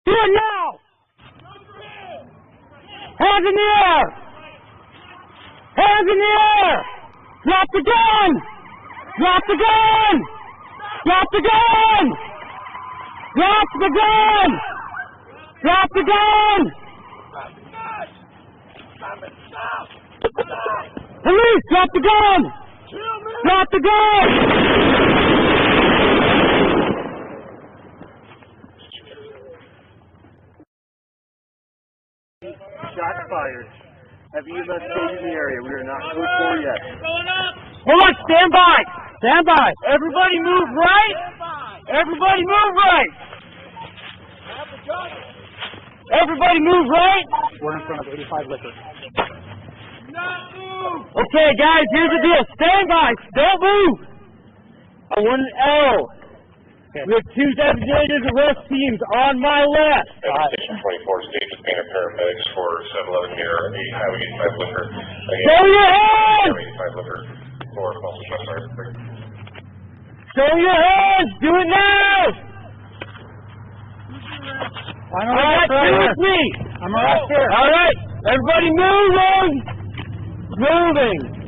Do it now! Hands in the air! Hands in the air! Drop the gun! Drop the gun! Drop the gun! Drop the gun! Drop the gun! Police, drop the gun! Drop the gun! Shots fired. Heavy investigated in the area. We are not code 4 yet. Hold on, stand by! Stand by! Everybody move right! Everybody move right! Everybody move right! We're in front of 85 liquor. Okay, guys, here's the deal. Stand by! Don't move! I want an L. Okay. We have 2 designated arrest teams on my left. Station 24, stage of painter paramedics for 711 near Highway 85 liquor. Show your hands! Highway 85 liquor for false arrest. Show your hands! Do it now! I'm Alright, do with me! I'm arrested. Alright, everybody moving! Moving!